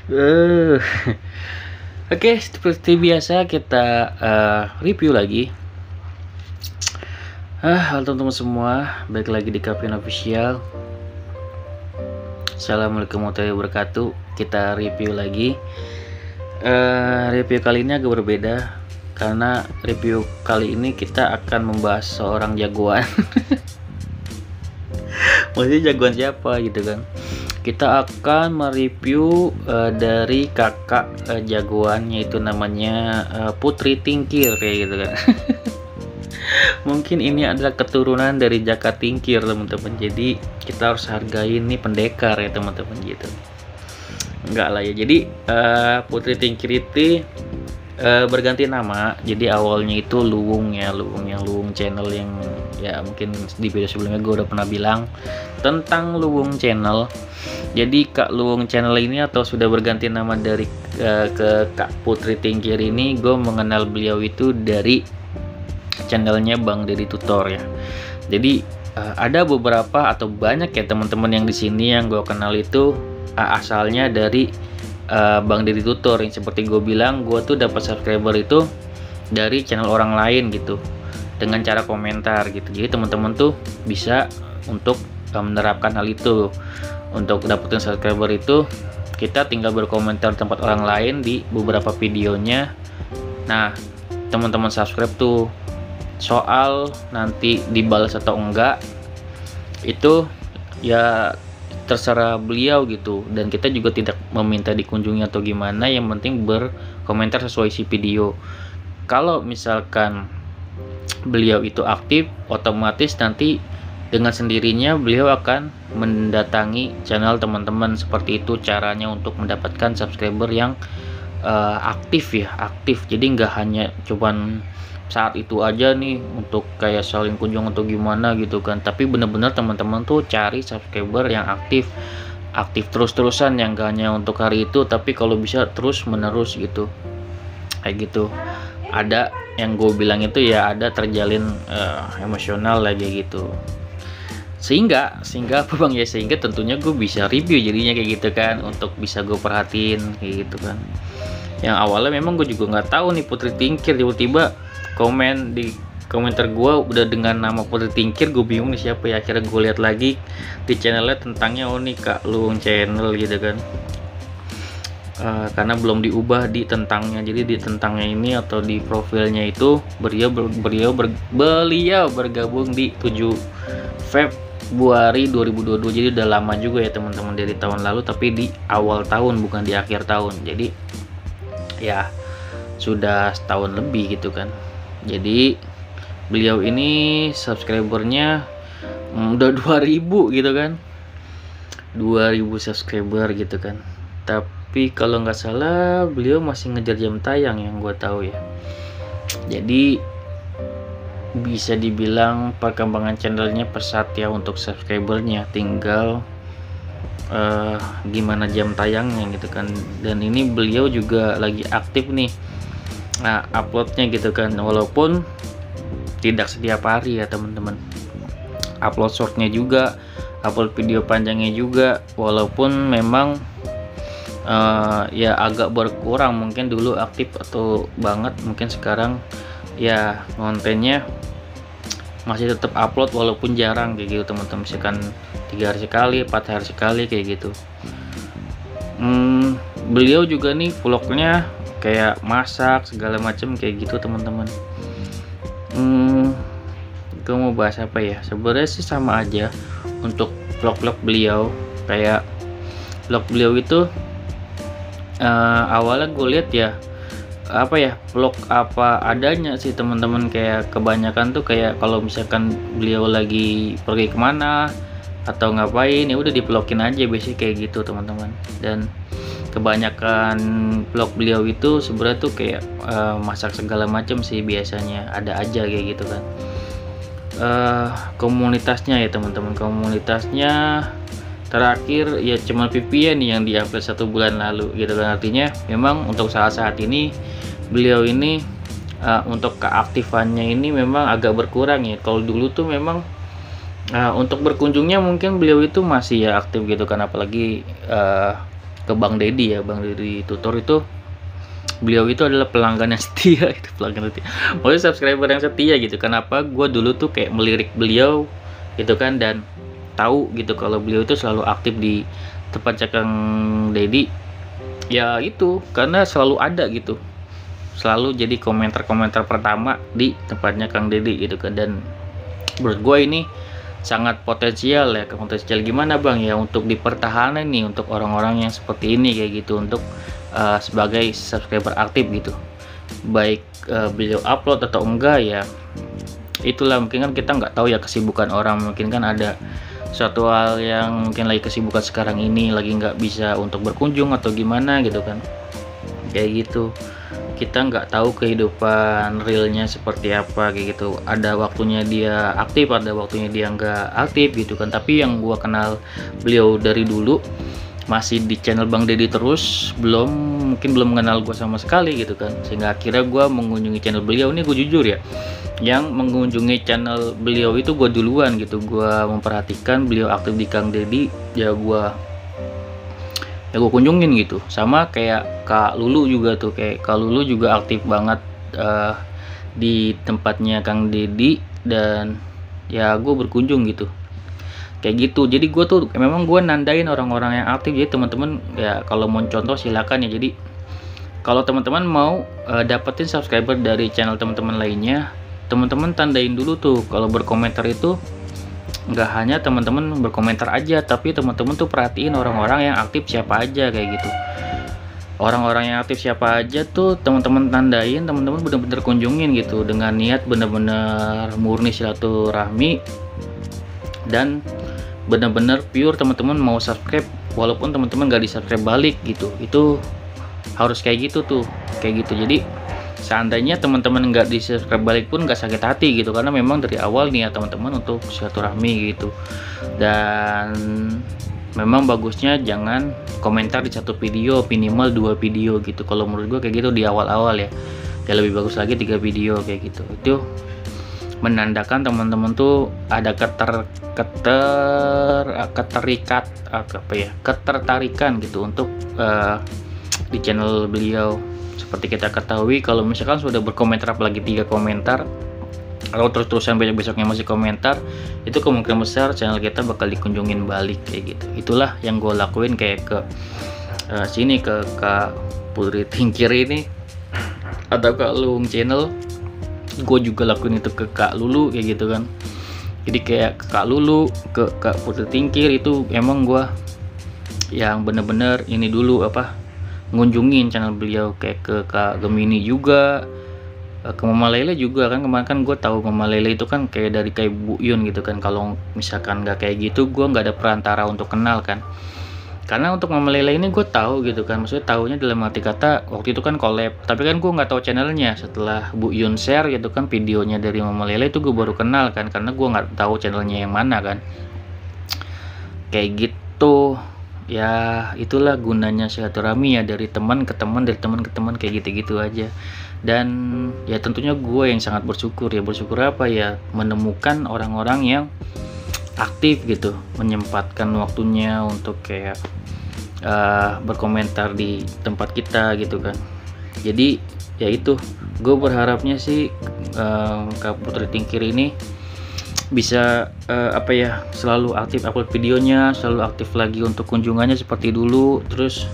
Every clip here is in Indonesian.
Eh, Oke, seperti biasa kita review lagi. Halo teman-teman semua, balik lagi di Kapin Official. Assalamualaikum warahmatullahi wabarakatuh. Kita review lagi. Review kali ini agak berbeda karena review kali ini kita akan membahas seorang jagoan. Maksudnya jagoan siapa gitu kan? Kita akan mereview dari kakak jagoan, yaitu namanya Putri Tingkir kayak gitu kan. Mungkin ini adalah keturunan dari Jaka Tingkir teman-teman, jadi kita harus hargai ini pendekar ya teman-teman gitu. Enggak lah ya, jadi Putri Tingkir itu berganti nama. Jadi awalnya itu Luwung ya, Luwung channel yang ya mungkin di video sebelumnya gue udah pernah bilang tentang Luwung channel. Jadi Kak Luwung channel ini atau sudah berganti nama dari ke Kak Putri Tingkir ini, gue mengenal beliau itu dari channelnya Bang Deddy Tutor ya. Jadi ada beberapa atau banyak ya teman-teman yang di sini yang gue kenal itu asalnya dari Bang Deddy Tutor. Yang seperti gue bilang, gue tuh dapat subscriber itu dari channel orang lain gitu, dengan cara komentar gitu. Jadi teman-teman tuh bisa untuk menerapkan hal itu. Untuk dapetin subscriber itu, kita tinggal berkomentar tempat orang lain di beberapa videonya. Nah, teman-teman subscribe tuh. Soal nanti dibalas atau enggak itu ya terserah beliau gitu, dan kita juga tidak meminta dikunjungi atau gimana, yang penting berkomentar sesuai isi video. Kalau misalkan beliau itu aktif, otomatis nanti dengan sendirinya beliau akan mendatangi channel teman-teman. Seperti itu caranya untuk mendapatkan subscriber yang aktif ya, aktif. Jadi nggak hanya cuman saat itu aja nih untuk kayak saling kunjung atau gimana gitu kan, tapi bener-bener teman-teman tuh cari subscriber yang aktif terus-terusan, yang gak hanya untuk hari itu tapi kalau bisa terus menerus gitu, kayak gitu. Ada yang gue bilang itu ya, ada terjalin emosional lagi gitu, sehingga apa bang ya, sehingga tentunya gue bisa review jadinya kayak gitu kan, untuk bisa gue perhatiin kayak gitu kan. Yang awalnya memang gue juga nggak tahu nih Putri Tingkir, tiba-tiba komen di komentar gue udah dengan nama Putri Tingkir. Gue bingung nih siapa ya, akhirnya gue lihat lagi di channelnya tentangnya, oh nih Kak Luwung channel gitu kan. Karena belum diubah di tentangnya, jadi di tentangnya ini atau di profilnya itu beliau bergabung di 7 Februari 2022. Jadi udah lama juga ya teman-teman, dari tahun lalu tapi di awal tahun bukan di akhir tahun. Jadi ya sudah setahun lebih gitu kan. Jadi beliau ini subscribernya udah 2000 gitu kan, 2000 subscriber gitu kan. Tapi kalau nggak salah beliau masih ngejar jam tayang yang gue tahu ya. Jadi bisa dibilang perkembangan channelnya pesat ya untuk subscribernya, tinggal gimana jam tayangnya gitu kan. Dan ini beliau juga lagi aktif nih uploadnya gitu kan, walaupun tidak setiap hari ya teman-teman. Upload shortnya juga, upload video panjangnya juga, walaupun memang ya agak berkurang. Mungkin dulu aktif atau banget, mungkin sekarang ya kontennya masih tetap upload walaupun jarang kayak gitu teman-teman. Misalkan 3 hari sekali, 4 hari sekali kayak gitu. Beliau juga nih vlognya kayak masak segala macam kayak gitu teman-teman. Gue mau bahas apa ya, sebenarnya sih sama aja untuk vlog-vlog beliau. Kayak vlog beliau itu awalnya gue lihat ya apa ya, vlog apa adanya sih teman-teman. Kayak kebanyakan tuh kayak kalau misalkan beliau lagi pergi kemana atau ngapain, ya udah di-vlogin aja biasanya kayak gitu teman-teman. Dan kebanyakan vlog beliau itu sebenarnya tuh kayak masak segala macam sih, biasanya ada aja kayak gitu kan. Komunitasnya ya teman-teman, komunitasnya terakhir ya cuma VPN yang di-upload 1 bulan lalu gitu kan. Artinya memang untuk saat ini beliau ini untuk keaktifannya ini memang agak berkurang ya. Kalau dulu tuh memang untuk berkunjungnya mungkin beliau itu masih ya aktif gitu kan, apalagi ke Bang Deddy ya, Bang Deddy Tutor itu, beliau itu adalah pelanggan yang setia. Itu pelanggan setia, maksudnya subscriber yang setia gitu. Kenapa gue dulu tuh kayak melirik beliau gitu kan, dan tahu gitu kalau beliau itu selalu aktif di tempatnya Kang Deddy ya, itu karena selalu ada gitu, selalu jadi komentar-komentar pertama di tempatnya Kang Deddy gitu kan. Dan menurut gue ini sangat potensial ya. Potensial gimana Bang ya, untuk dipertahankan nih untuk orang-orang yang seperti ini kayak gitu, untuk sebagai subscriber aktif gitu, baik beliau upload atau enggak ya. Itulah, mungkin kan kita nggak tahu ya kesibukan orang, mungkin kan ada suatu hal yang mungkin lagi kesibukan sekarang ini, lagi nggak bisa untuk berkunjung atau gimana gitu kan, kayak gitu. Kita nggak tahu kehidupan realnya seperti apa kayak gitu, ada waktunya dia aktif, ada waktunya dia nggak aktif gitu kan. Tapi yang gua kenal beliau dari dulu, masih di channel Bang Deddy terus, mungkin belum mengenal gue sama sekali gitu kan, sehingga akhirnya gue mengunjungi channel beliau. Ini gue jujur ya, yang mengunjungi channel beliau itu gue duluan gitu. Gue memperhatikan beliau aktif di Kang Deddy, ya gue kunjungin gitu. Sama kayak Kak Lulu juga tuh, kayak Kak Lulu juga aktif banget di tempatnya Kang Deddy, dan ya gue berkunjung gitu kayak gitu. Jadi gue tuh memang gue nandain orang-orang yang aktif. Jadi teman-teman ya kalau mau contoh silakan ya. Jadi kalau teman-teman mau dapetin subscriber dari channel teman-teman lainnya, teman-teman tandain dulu tuh kalau berkomentar itu nggak hanya teman-teman berkomentar aja, tapi teman-teman tuh perhatiin orang-orang yang aktif siapa aja kayak gitu. Orang-orang yang aktif siapa aja tuh teman-teman tandain, teman-teman bener-bener kunjungin gitu, dengan niat bener-bener murni silaturahmi dan bener-bener pure teman-teman mau subscribe walaupun teman-teman gak di subscribe balik gitu. Itu harus kayak gitu tuh, kayak gitu. Jadi seandainya teman-teman nggak di subscribe balik pun nggak sakit hati gitu, karena memang dari awal niat teman-teman untuk silaturahmi gitu. Dan memang bagusnya jangan komentar di satu video, minimal 2 video gitu. Kalau menurut gue kayak gitu di awal-awal ya lebih bagus lagi 3 video kayak gitu. Itu menandakan teman-teman tuh ada ketertarikan gitu untuk di channel beliau. Seperti kita ketahui, kalau misalkan sudah berkomentar apalagi 3 komentar atau terus-terusan besok-besoknya masih komentar, itu kemungkinan besar channel kita bakal dikunjungin balik kayak gitu. Itulah yang gue lakuin kayak ke sini, ke Kak Putri Tingkir ini atau Kak Luung channel. Gue juga lakuin itu ke Kak Lulu kayak gitu kan. Jadi kayak ke Kak Lulu, ke Kak Putri Tingkir itu emang gue yang bener-bener ini dulu ngunjungin channel beliau. Kayak ke Kak Gemini juga, ke Mama Lele juga kan. Kemarin kan gue tahu Mama Lele itu kan kayak dari kayak Bu Yun gitu kan. Kalau misalkan nggak kayak gitu, gue nggak ada perantara untuk kenal kan. Karena untuk Mama Lele ini gue tahu gitu kan, maksudnya tahunya dalam arti kata waktu itu kan collab, tapi kan gue nggak tahu channelnya. Setelah Bu Yun share gitu kan videonya dari Mama Lele, itu gue baru kenal kan, karena gue nggak tahu channelnya yang mana kan. Kayak gitu ya, itulah gunanya silaturahmi ya, dari teman ke teman, dari teman ke teman, kayak gitu-gitu aja. Dan ya tentunya gue yang sangat bersyukur ya. Bersyukur apa ya, menemukan orang-orang yang aktif gitu, menyempatkan waktunya untuk kayak berkomentar di tempat kita gitu kan. Jadi ya itu, gue berharapnya sih Kak Putri Tingkir ini bisa selalu aktif upload videonya, selalu aktif lagi untuk kunjungannya seperti dulu. Terus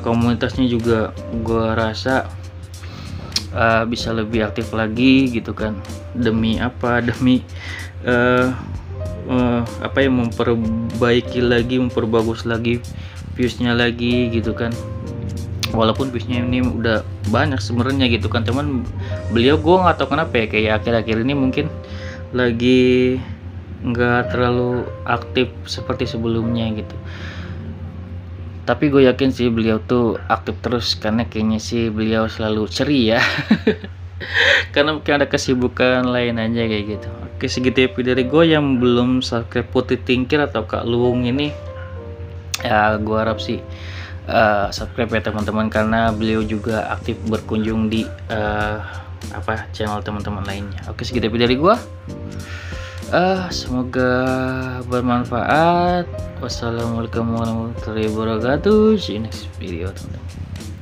komunitasnya juga gue rasa bisa lebih aktif lagi gitu kan, demi memperbaiki lagi, memperbagus lagi viewsnya lagi gitu kan. Walaupun viewsnya ini udah banyak sebenarnya gitu kan, teman beliau gue nggak tahu kenapa ya, kayak akhir-akhir ini mungkin lagi nggak terlalu aktif seperti sebelumnya gitu. Tapi gue yakin sih beliau tuh aktif terus, karena kayaknya sih beliau selalu ceria karena mungkin ada kesibukan lain aja kayak gitu. Oke, segitu video dari gue. Yang belum subscribe Putri Tingkir atau Kak Luung ini ya, gue harap sih subscribe ya teman-teman, karena beliau juga aktif berkunjung di channel teman-teman lainnya. Oke, segitu video dari gue. Semoga bermanfaat. Wassalamualaikum warahmatullahi wabarakatuh. See you next video, teman-teman.